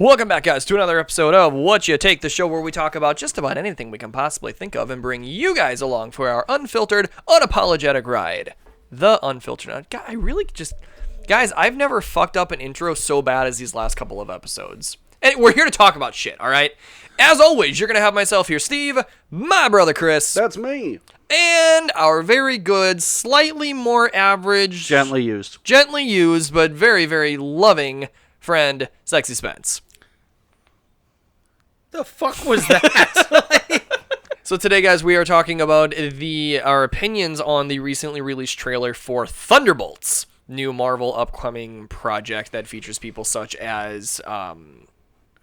Welcome back, guys, to another episode of What You Take, the show where we talk about just about anything we can possibly think of and bring you guys along for our unfiltered, unapologetic ride. The Unfiltered. God, Guys, I've never fucked up an intro so bad as these last couple of episodes. And we're here to talk about shit, all right? As always, you're going to have myself here, Steve, my brother Chris. That's me. And our very good, slightly more average... Gently used, but very, very loving friend, Sexy Spence. The fuck was that? So today, guys, we are talking about our opinions on the recently released trailer for Thunderbolts, new Marvel upcoming project that features people such as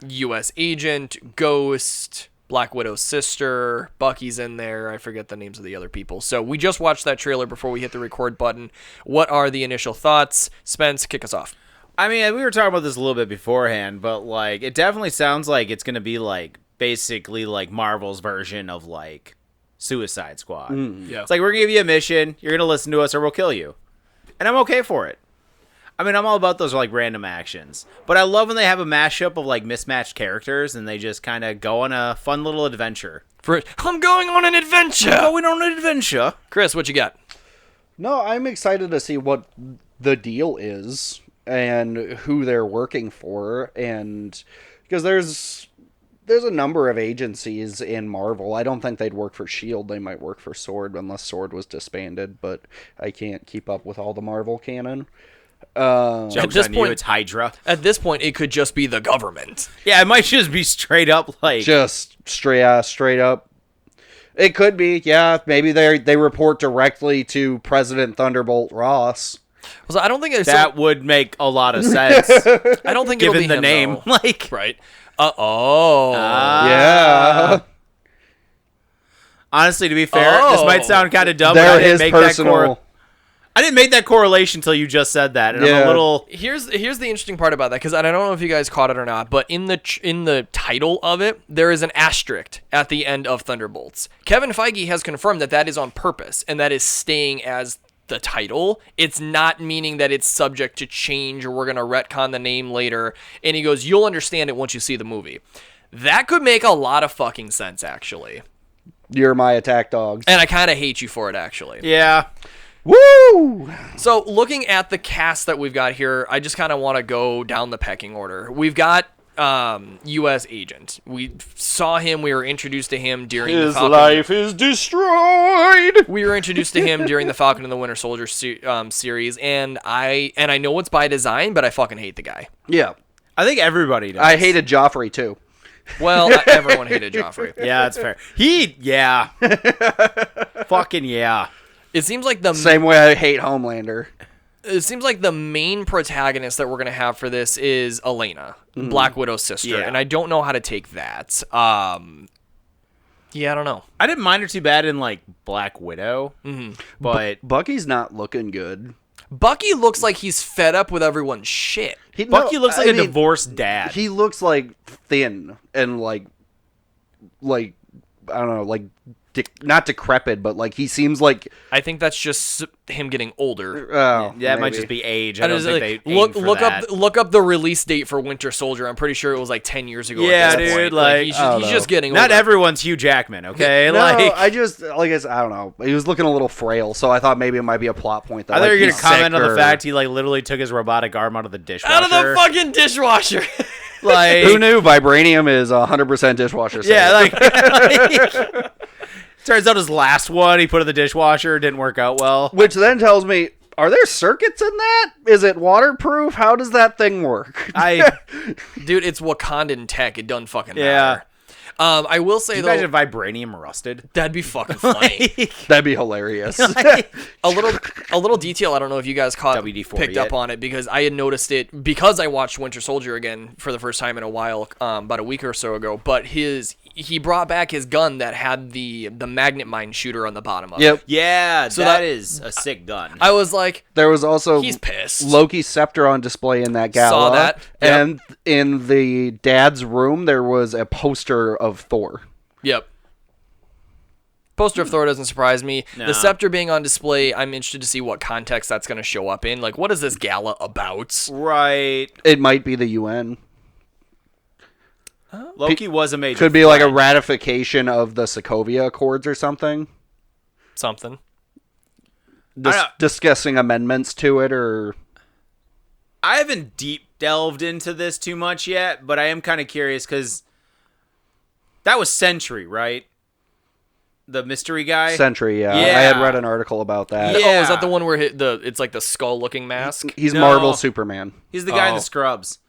U.S. Agent, Ghost, Black Widow's sister, Bucky's in there. I forget the names of the other people. So we just watched that trailer before we hit the record button. What are the initial thoughts? Spence, kick us off. I mean, we were talking about this a little bit beforehand, but, like, it definitely sounds like it's going to be, like, basically, like, Marvel's version of, like, Suicide Squad. Yeah. It's like, we're going to give you a mission, you're going to listen to us, or we'll kill you. And I'm okay for it. I mean, I'm all about those, like, random actions. But I love when they have a mashup of, like, mismatched characters, and they just kind of go on a fun little adventure. I'm going on an adventure! Chris, what you got? No, I'm excited to see what the deal is and who they're working for, and because there's a number of agencies in Marvel. I don't think they'd work for S.H.I.E.L.D. They might work for S.W.O.R.D. unless S.W.O.R.D. was disbanded, but I can't keep up with all the Marvel canon. Joke's on you, it's Hydra. At this point, it could just be the government. Yeah, it might just be straight up, like... Just straight up. It could be, yeah. Maybe they report directly to President Thunderbolt Ross. So I don't think that would make a lot of sense. I don't think given it'll be the him, name, though. like right. Yeah. Honestly, to be fair, this might sound kind of dumb. They're but I his personal. I didn't make that correlation until you just said that, and I'm a little. Here's the interesting part about that, because I don't know if you guys caught it or not, but in the title of it, there is an asterisk at the end of Thunderbolts. Kevin Feige has confirmed that is on purpose, and that is staying as the title. It's not meaning that it's subject to change or we're going to retcon the name later. And he goes, you'll understand it once you see the movie. That could make a lot of fucking sense, actually. You're my attack dog. And I kind of hate you for it, actually. Yeah. Woo! So looking at the cast that we've got here, I just kind of want to go down the pecking order. We've got U.S. Agent. We saw him. We were introduced to him during the Falcon. His life is destroyed. We were introduced to him during the Falcon and the Winter Soldier series, and I know it's by design, but I fucking hate the guy. Yeah, I think everybody does. I hated Joffrey too. Well, everyone hated Joffrey. Yeah, that's fair. Fucking yeah. It seems like the same way I hate Homelander. It seems like the main protagonist that we're going to have for this is Elena, Black Widow's sister. Yeah. And I don't know how to take that. Yeah, I don't know. I didn't mind her too bad in, like, Black Widow. Mm-hmm. But Bucky's not looking good. Bucky looks like he's fed up with everyone's shit. Bucky looks like a divorced dad. He looks, like, thin and, like, I don't know, like... not decrepit, but like he seems like I think that's just him getting older. Yeah, it might just be age. I don't think they look up the release date for Winter Soldier. I'm pretty sure it was like 10 years ago. Yeah, dude. Like he's just getting not older. Everyone's Hugh Jackman, okay? No, like I don't know. He was looking a little frail, so I thought maybe it might be a plot point. That, I thought you were gonna comment on the or... fact he like literally took his robotic arm out of the dishwasher. Out of the fucking dishwasher. Like who knew vibranium is 100% dishwasher safe? Yeah, like turns out his last one he put in the dishwasher didn't work out well. Which then tells me, are there circuits in that? Is it waterproof? How does that thing work? Dude, it's Wakandan tech. It doesn't fucking matter. I will say, though... Imagine vibranium rusted. That'd be fucking funny. That'd be hilarious. A little detail, I don't know if you guys picked up on it, because I had noticed it, because I watched Winter Soldier again for the first time in a while, about a week or so ago, but he brought back his gun that had the magnet mine shooter on the bottom of it. Yeah, so that is a sick gun. I was like... There was also... He's pissed. Loki's scepter on display in that gala. Saw that. Yep. And in the dad's room, there was a poster of Thor. Yep. Poster of Thor doesn't surprise me. No. The scepter being on display, I'm interested to see what context that's going to show up in. Like, what is this gala about? Right. It might be the UN. Loki was a major Could be like a threat. ratification of the Sokovia Accords or something. Something. Discussing amendments to it, or I haven't deep delved into this too much yet, but I am kind of curious because that was Sentry, right? The mystery guy? Sentry, yeah. Yeah. I had read an article about that. Yeah. Oh, is that the one where it's like the skull-looking mask? He's No. Marvel Superman. He's the guy in Oh. the scrubs.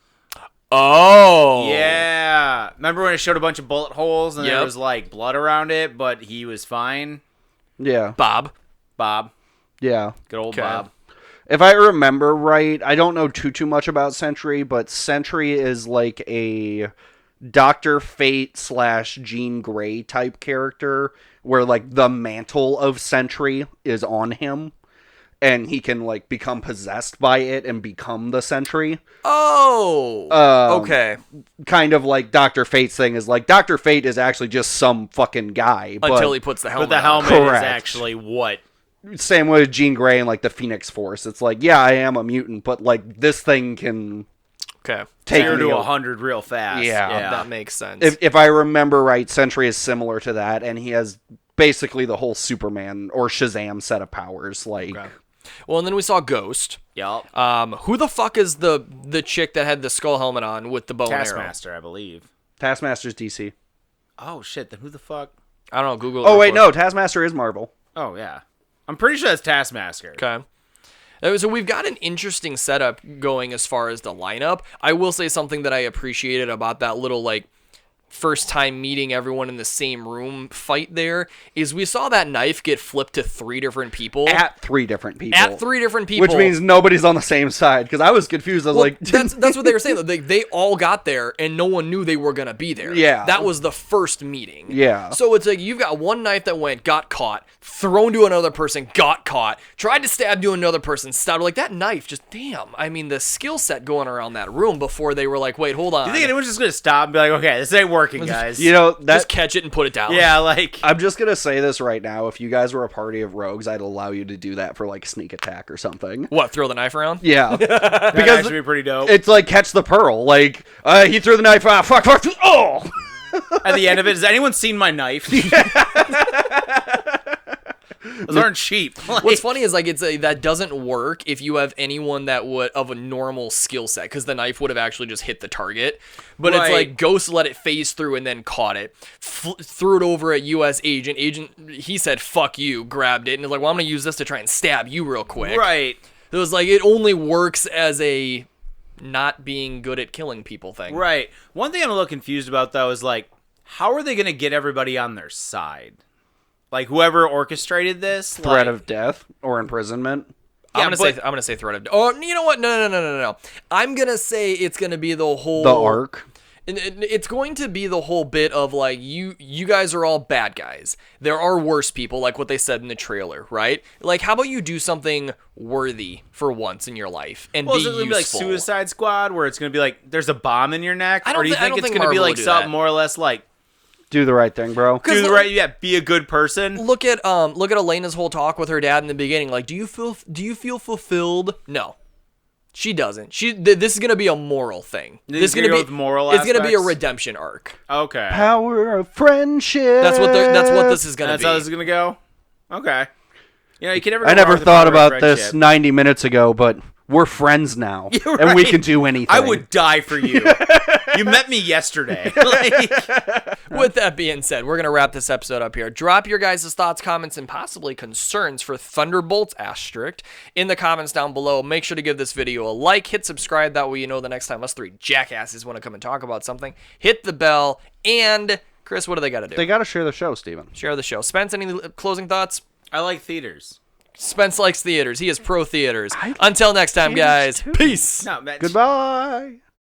Oh. Yeah. Remember when it showed a bunch of bullet holes and there Yep. was like blood around it, but he was fine? Yeah. Bob. Bob. Yeah. Good old Okay. Bob. If I remember right, I don't know too much about Sentry, but Sentry is like a Dr. Fate / Jean Grey type character where like the mantle of Sentry is on him and he can like become possessed by it and become the Sentry. Oh. Okay. Kind of like Dr. Fate's thing is like Dr. Fate is actually just some fucking guy. Until he puts the helmet But the on. helmet Correct. is actually what? Same with Jean Grey and like the Phoenix Force. It's like, yeah, I am a mutant, but like this thing can Okay. take 0 me to o- 100 real fast. Yeah. That makes sense. If I remember right, Sentry is similar to that, and he has basically the whole Superman or Shazam set of powers. Like, Okay. Well, and then we saw Ghost. Yup. Who the fuck is the chick that had the skull helmet on with the bow and arrow? Taskmaster, I believe. Taskmaster's DC. Oh, shit. Then who the fuck? I don't know. Google it. Oh real wait, quick. no, Taskmaster is Marvel. Oh, yeah. I'm pretty sure that's Taskmaster. Okay. So we've got an interesting setup going as far as the lineup. I will say something that I appreciated about that little like first time meeting everyone in the same room fight there is we saw that knife get flipped to 3 different people. At 3 different people. At 3 different people. Which means nobody's on the same side, because I was confused. I was Well, like, that's what they were saying. Though. They all got there, and no one knew they were going to be there. Yeah. That was the first meeting. Yeah. So it's like you've got one knife that went, got caught, thrown to another person, got caught, tried to stab to another person, stabbed. Like, that knife, just damn. I mean, the skill set going around that room before they were like, wait, hold on. Do you think anyone's just going to stop and be like, okay, this ain't working, guys? you know, that just catch it and put it down. yeah, like... I'm just gonna say this right now. If you guys were a party of rogues, I'd allow you to do that for like sneak attack or something. What, throw the knife around? Yeah, That because actually be pretty dope. it's like catch the pearl. Like he threw the knife out. Fuck. Oh. At the end of it, has anyone seen my knife? Those aren't cheap. Like, What's funny is like that doesn't work if you have anyone that would of a normal skill set because the knife would have actually just hit the target. But it's Right. like Ghost let it phase through and then caught it, threw it over at U.S. Agent. He said "fuck you," grabbed it and was like, "Well, I'm gonna use this to try and stab you real quick." Right. It was like it only works as a not being good at killing people thing. Right. One thing I'm a little confused about, though, is like, how are they going to get everybody on their side? Like, whoever orchestrated this? Threat like, of death or imprisonment. I'm Yeah, gonna say threat of. Oh, you know what? No. I'm gonna say it's gonna be the whole The arc. And it's going to be the whole bit of like you guys are all bad guys. There are worse people, like what they said in the trailer, right? Like, how about you do something worthy for once in your life and Well, be is it going to useful? be like Suicide Squad, where it's going to be like, there's a bomb in your neck? I don't Or do you thi- I think don't it's think going to be Marvel like will do something that. more or less like, Do the right thing, bro. do the right, yeah, be a good person? Look at Elena's whole talk with her dad in the beginning. Like, do you feel fulfilled? No. She doesn't. This is gonna be a moral thing. think This is it's gonna gonna be go with moral It's gonna be a aspects? redemption arc. Okay. Power of friendship. That's what this is gonna That's be. how this is going to go? Okay. You know, you can never I go never wrong with the thought power of about this friendship. 90 minutes ago, but we're friends now, You're and we right. can do anything. I would die for you. You met me yesterday. Like, With that being said, we're going to wrap this episode up here. Drop your guys' thoughts, comments, and possibly concerns for Thunderbolts Asterisk in the comments down below. Make sure to give this video a like, hit subscribe. That way you know the next time us 3 jackasses want to come and talk about something. Hit the bell. And, Chris, what do they got to do? They got to share the show, Steven. Share the show. Spence, any closing thoughts? I like theaters. Spence likes theaters. He is pro theaters. Until next time, guys. Peace. No, man. Goodbye.